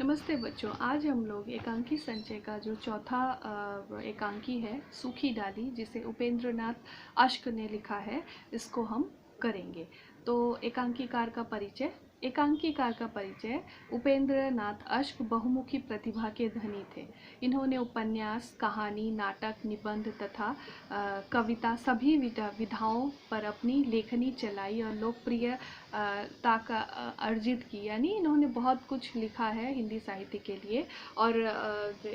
नमस्ते बच्चों। आज हम लोग एकांकी संचय का जो चौथा एकांकी है सूखी डाली, जिसे उपेंद्रनाथ अश्क ने लिखा है, इसको हम करेंगे। तो एकांकीकार का परिचय उपेंद्रनाथ अश्क बहुमुखी प्रतिभा के धनी थे। इन्होंने उपन्यास, कहानी, नाटक, निबंध तथा कविता सभी विधाओं पर अपनी लेखनी चलाई और लोकप्रियता का अर्जित की। यानी इन्होंने बहुत कुछ लिखा है हिंदी साहित्य के लिए और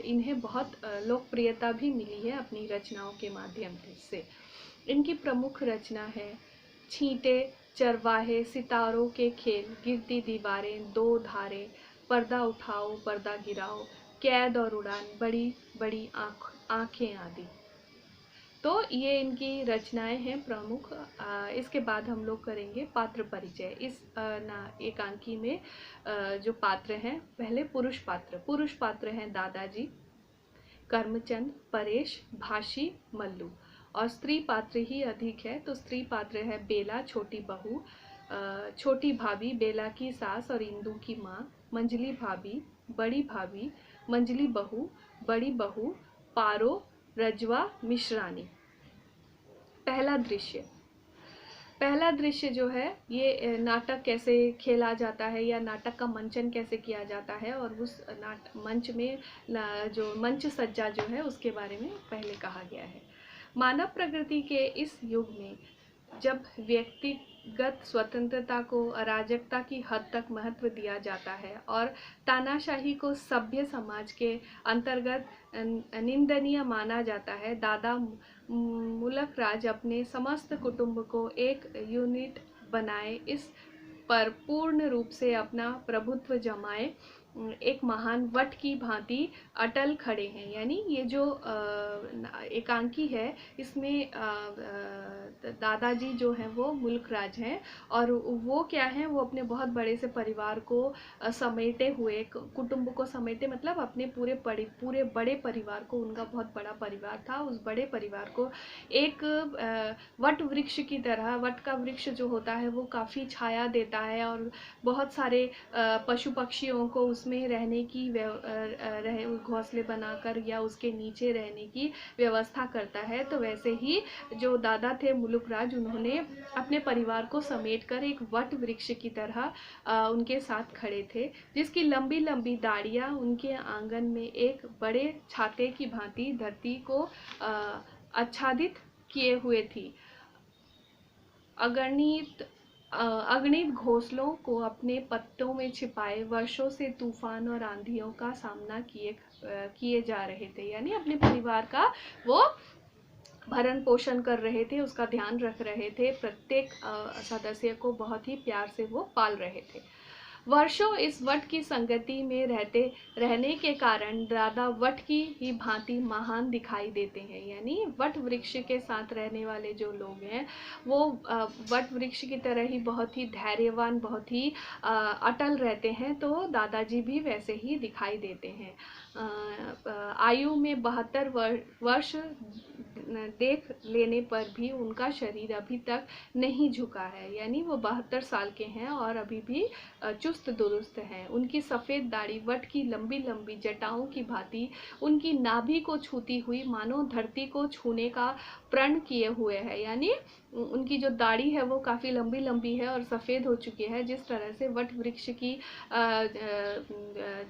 इन्हें बहुत लोकप्रियता भी मिली है अपनी रचनाओं के माध्यम से। इनकी प्रमुख रचना है छींटे, चरवाहे, सितारों के खेल, गिरती दीवारें, दो धारें, पर्दा उठाओ पर्दा गिराओ, कैद और उड़ान, बड़ी बड़ी आंखें आदि। तो ये इनकी रचनाएं हैं प्रमुख। इसके बाद हम लोग करेंगे पात्र परिचय। इस एकांकी में जो पात्र हैं, पहले पुरुष पात्र हैं दादाजी, कर्मचंद, परेश, भाशी, मल्लू। और स्त्री पात्र ही अधिक है, तो स्त्री पात्र है बेला, छोटी बहू, छोटी भाभी, बेला की सास और इंदू की माँ, मंजली भाभी, बड़ी भाभी, मंजली बहू, बड़ी बहू, पारो, रजवा, मिश्रानी। पहला दृश्य जो है, ये नाटक कैसे खेला जाता है या नाटक का मंचन कैसे किया जाता है और उस मंच में जो मंच सज्जा जो है उसके बारे में पहले कहा गया है। मानव प्रकृति के इस युग में जब व्यक्तिगत स्वतंत्रता को अराजकता की हद तक महत्व दिया जाता है और तानाशाही को सभ्य समाज के अंतर्गत निंदनीय माना जाता है, दादा मुलक राज अपने समस्त कुटुंब को एक यूनिट बनाए, इस पर पूर्ण रूप से अपना प्रभुत्व जमाए, एक महान वट की भांति अटल खड़े हैं। यानी ये जो एकांकी है, इसमें दादाजी जो हैं वो मुल्क राज हैं और वो क्या हैं, वो अपने बहुत बड़े से परिवार को समेटे हुए, कुटुंब को समेटे, मतलब अपने पूरे बड़े परिवार को, उनका बहुत बड़ा परिवार था, उस बड़े परिवार को एक वट वृक्ष की तरह, वट का वृक्ष जो होता है वो काफ़ी छाया देता है और बहुत सारे पशु पक्षियों को उसमें रहने की घोंसले बनाकर या उसके नीचे रहने की व्यवस्था करता है। तो वैसे ही जो दादा थे मुलुक राज, उन्होंने अपने परिवार को समेटकर एक वट वृक्ष की तरह उनके साथ खड़े थे, जिसकी लंबी लंबी डालियां उनके आंगन में एक बड़े छाते की भांति धरती को आच्छादित किए हुए थी। अगणित घोंसलों को अपने पत्तों में छिपाए वर्षों से तूफान और आंधियों का सामना किए जा रहे थे। यानी अपने परिवार का वो भरण पोषण कर रहे थे, उसका ध्यान रख रहे थे, प्रत्येक सदस्य को बहुत ही प्यार से वो पाल रहे थे। वर्षों इस वट की संगति में रहने के कारण दादा वट की ही भांति महान दिखाई देते हैं। यानी वट वृक्ष के साथ रहने वाले जो लोग हैं वो वट वृक्ष की तरह ही बहुत ही धैर्यवान, बहुत ही अटल रहते हैं। तो दादाजी भी वैसे ही दिखाई देते हैं। आयु में 72 वर्ष देख लेने पर भी उनका शरीर अभी तक नहीं झुका है। यानी वो 72 साल के हैं और अभी भी चुस्त दुरुस्त हैं। उनकी सफ़ेद दाढ़ी वट की लंबी लंबी जटाओं की भांति उनकी नाभि को छूती हुई मानो धरती को छूने का प्रण किए हुए है। यानी उनकी जो दाढ़ी है वो काफ़ी लंबी लंबी है और सफ़ेद हो चुकी है। जिस तरह से वट वृक्ष की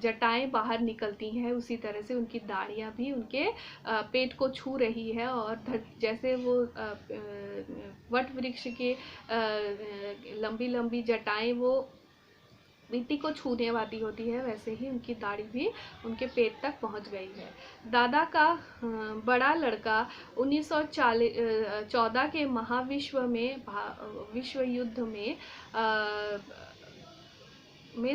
जटाएं बाहर निकलती हैं, उसी तरह से उनकी दाढ़ियाँ भी उनके पेट को छू रही है और जैसे वो वट वृक्ष के लंबी लंबी जटाएं वो मिट्टी को छूने वाली होती है, वैसे ही उनकी दाढ़ी भी उनके पेट तक पहुंच गई है। दादा का बड़ा लड़का 1914 के विश्व युद्ध में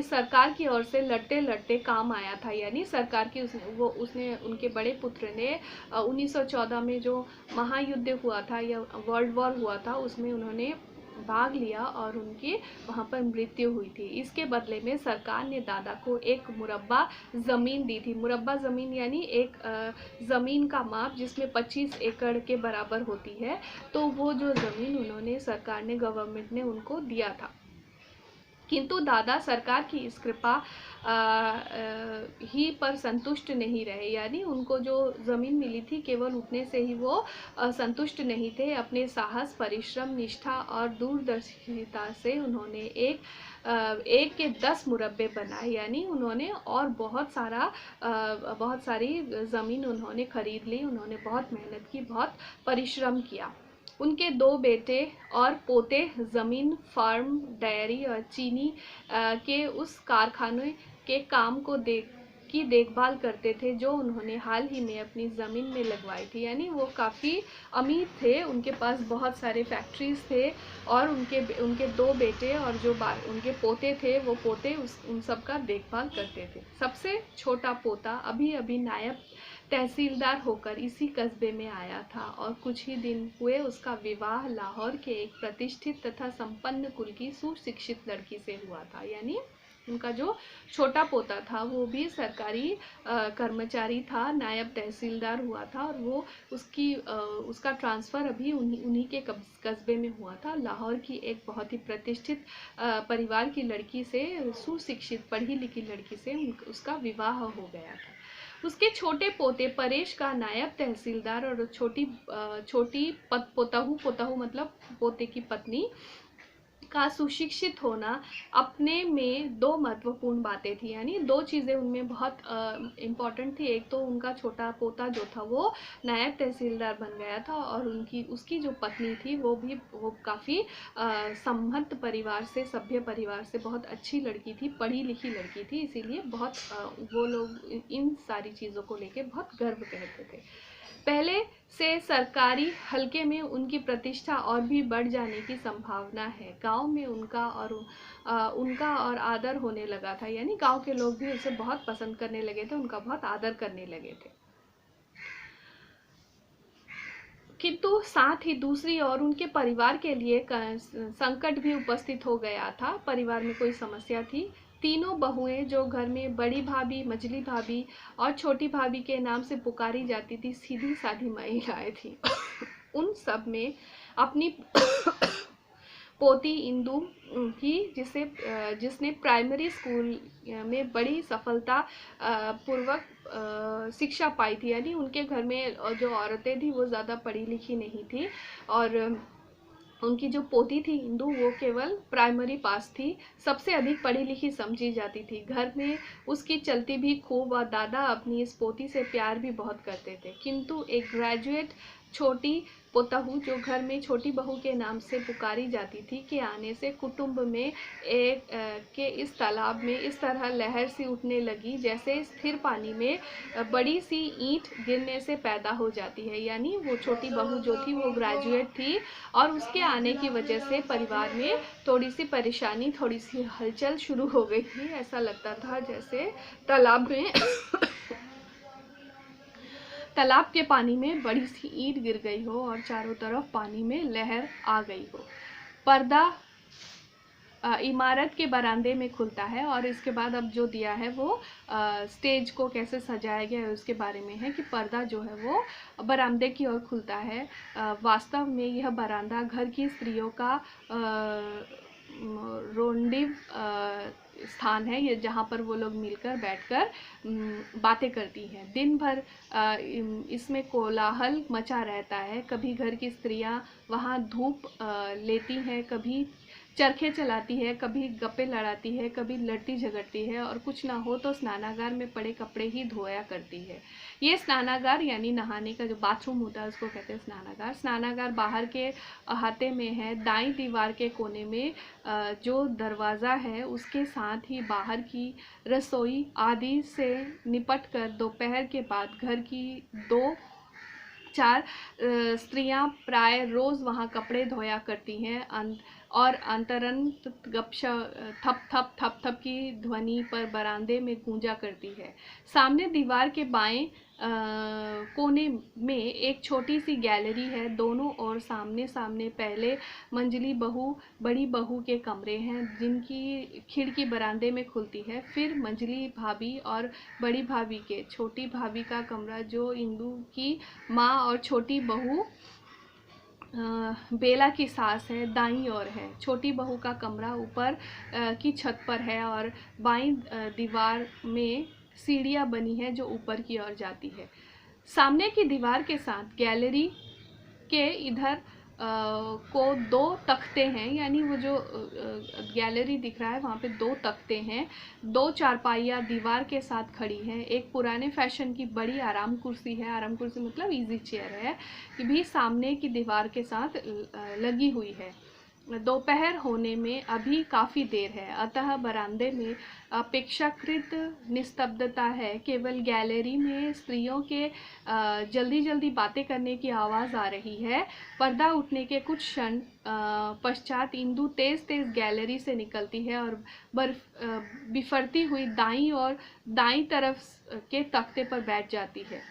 सरकार की ओर से लड़ते लड़ते काम आया था। यानी सरकार की उसने उनके बड़े पुत्र ने 1914 में जो महायुद्ध हुआ था या वर्ल्ड वॉर हुआ था, उसमें उन्होंने भाग लिया और उनकी वहाँ पर मृत्यु हुई थी। इसके बदले में सरकार ने दादा को एक मुरब्बा ज़मीन दी थी। मुरब्बा ज़मीन यानी एक ज़मीन का माप जिसमें 25 एकड़ के बराबर होती है। तो वो जो ज़मीन उन्होंने, सरकार ने, गवर्नमेंट ने उनको दिया था। किंतु दादा सरकार की इस कृपा ही पर संतुष्ट नहीं रहे, यानी उनको जो ज़मीन मिली थी केवल उतने से ही वो संतुष्ट नहीं थे। अपने साहस, परिश्रम, निष्ठा और दूरदर्शिता से उन्होंने एक के 10 मुरब्बे बनाए, यानी उन्होंने और बहुत सारी ज़मीन उन्होंने खरीद ली। उन्होंने बहुत मेहनत की, बहुत परिश्रम किया। उनके 2 बेटे और पोते ज़मीन, फार्म, डेयरी और चीनी के उस कारखाने के काम की देखभाल करते थे जो उन्होंने हाल ही में अपनी ज़मीन में लगवाई थी। यानी वो काफ़ी अमीर थे, उनके पास बहुत सारे फैक्ट्रीज थे और उनके 2 बेटे और जो उनके पोते थे वो पोते उन सब का देखभाल करते थे। सबसे छोटा पोता अभी अभी नायब तहसीलदार होकर इसी कस्बे में आया था और कुछ ही दिन हुए उसका विवाह लाहौर के एक प्रतिष्ठित तथा संपन्न कुल की सुशिक्षित लड़की से हुआ था। यानी उनका जो छोटा पोता था वो भी सरकारी कर्मचारी था, नायब तहसीलदार हुआ था और वो उसका ट्रांसफ़र अभी उन्हीं के कस्बे में हुआ था। लाहौर की एक बहुत ही प्रतिष्ठित परिवार की लड़की से, सुशिक्षित पढ़ी लिखी लड़की से उसका विवाह हो गया था। उसके छोटे पोते परेश का नायब तहसीलदार और छोटी पोताहू मतलब पोते की पत्नी का सुशिक्षित होना अपने में 2 महत्वपूर्ण बातें थी। यानी 2 चीज़ें उनमें बहुत इम्पॉर्टेंट थी। एक तो उनका छोटा पोता जो था वो नायब तहसीलदार बन गया था और उसकी जो पत्नी थी वो काफ़ी समृद्ध परिवार से, सभ्य परिवार से, बहुत अच्छी लड़की थी, पढ़ी लिखी लड़की थी। इसीलिए बहुत वो लोग इन सारी चीज़ों को लेके बहुत गर्व करते थे। पहले से सरकारी हलके में उनकी प्रतिष्ठा और भी बढ़ जाने की संभावना है। गांव में उनका और आदर होने लगा था, यानी गांव के लोग भी उसे बहुत पसंद करने लगे थे, उनका बहुत आदर करने लगे थे। किंतु साथ ही दूसरी ओर उनके परिवार के लिए संकट भी उपस्थित हो गया था। परिवार में कोई समस्या थी। तीनों बहुएं जो घर में बड़ी भाभी, मझली भाभी और छोटी भाभी के नाम से पुकारी जाती थी, सीधी साधी महिलाएं थीं। उन सब में अपनी पोती इंदु की जिसने प्राइमरी स्कूल में बड़ी सफलता पूर्वक शिक्षा पाई थी। यानी उनके घर में जो औरतें थी वो ज़्यादा पढ़ी लिखी नहीं थी और उनकी जो पोती थी इंदु वो केवल प्राइमरी पास थी, सबसे अधिक पढ़ी लिखी समझी जाती थी। घर में उसकी चलती भी खूब और दादा अपनी इस पोती से प्यार भी बहुत करते थे। किंतु एक ग्रेजुएट छोटी पोताहू जो घर में छोटी बहू के नाम से पुकारी जाती थी के आने से कुटुंब में के इस तालाब में इस तरह लहर सी उठने लगी जैसे स्थिर पानी में बड़ी सी ईंट गिरने से पैदा हो जाती है। यानी वो छोटी बहू जो थी वो ग्रेजुएट थी और उसके आने की वजह से परिवार में थोड़ी सी परेशानी, थोड़ी सी हलचल शुरू हो गई थी। ऐसा लगता था जैसे तालाब के पानी में बड़ी सी ईंट गिर गई हो और चारों तरफ पानी में लहर आ गई हो। पर्दा इमारत के बरामदे में खुलता है और इसके बाद अब जो दिया है वो स्टेज को कैसे सजाया गया है उसके बारे में है कि पर्दा जो है वो बरामदे की ओर खुलता है। वास्तव में यह बरामदा घर की स्त्रियों का रोंडिव स्थान है, ये जहाँ पर वो लोग मिलकर बैठकर बातें करती हैं। दिन भर इसमें कोलाहल मचा रहता है। कभी घर की स्त्रियाँ वहाँ धूप लेती हैं, कभी चरखे चलाती है, कभी गप्पे लड़ाती है, कभी लड़ती झगड़ती है और कुछ ना हो तो स्नानागार में पड़े कपड़े ही धोया करती है। ये स्नानागार यानी नहाने का जो बाथरूम होता है उसको कहते हैं स्नानागार। स्नानागार बाहर के अहाते में है। दाईं दीवार के कोने में जो दरवाज़ा है उसके साथ ही बाहर की रसोई आदि से निपट कर दोपहर के बाद घर की 2-4 स्त्रियां प्राय रोज़ वहाँ कपड़े धोया करती हैं और अंतरंत थप थप की ध्वनि पर बरामदे में गूंजा करती है। सामने दीवार के बाएं कोने में एक छोटी सी गैलरी है। दोनों ओर सामने सामने पहले मंजिली बड़ी बहू के कमरे हैं जिनकी खिड़की बरामदे में खुलती है। फिर मंजिली भाभी और बड़ी भाभी के छोटी भाभी का कमरा जो इंदु की माँ और छोटी बहू बेला की सास है, दाईं ओर है। छोटी बहू का कमरा ऊपर की छत पर है और बाईं दीवार में सीढ़ियाँ बनी है जो ऊपर की ओर जाती है। सामने की दीवार के साथ गैलरी के इधर को 2 तख्ते हैं, यानी वो जो गैलरी दिख रहा है वहाँ पे 2 तख्ते हैं। 2 चारपाइयाँ दीवार के साथ खड़ी हैं। एक पुराने फैशन की बड़ी आराम कुर्सी है, आराम कुर्सी मतलब इजी चेयर है, कि भी सामने की दीवार के साथ लगी हुई है। दोपहर होने में अभी काफ़ी देर है, अतः बरामदे में अपेक्षाकृत निस्तब्धता है। केवल गैलरी में स्त्रियों के जल्दी जल्दी बातें करने की आवाज़ आ रही है। पर्दा उठने के कुछ क्षण पश्चात इंदु तेज तेज गैलरी से निकलती है और बिफरती हुई दाईं तरफ के तख्ते पर बैठ जाती है।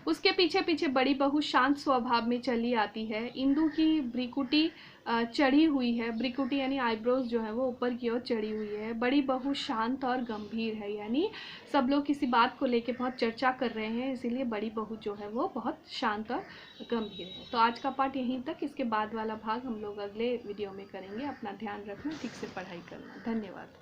उसके पीछे पीछे बड़ी बहू शांत स्वभाव में चली आती है। इंदु की भ्रिकुटी चढ़ी हुई है, भ्रिकुटी यानी आईब्रोज जो है वो ऊपर की ओर चढ़ी हुई है। बड़ी बहू शांत और गंभीर है, यानी सब लोग किसी बात को लेके बहुत चर्चा कर रहे हैं, इसीलिए बड़ी बहू जो है वो बहुत शांत और गंभीर है। तो आज का पाठ यहीं तक, इसके बाद वाला भाग हम लोग अगले वीडियो में करेंगे। अपना ध्यान रखना, ठीक से पढ़ाई करना। धन्यवाद।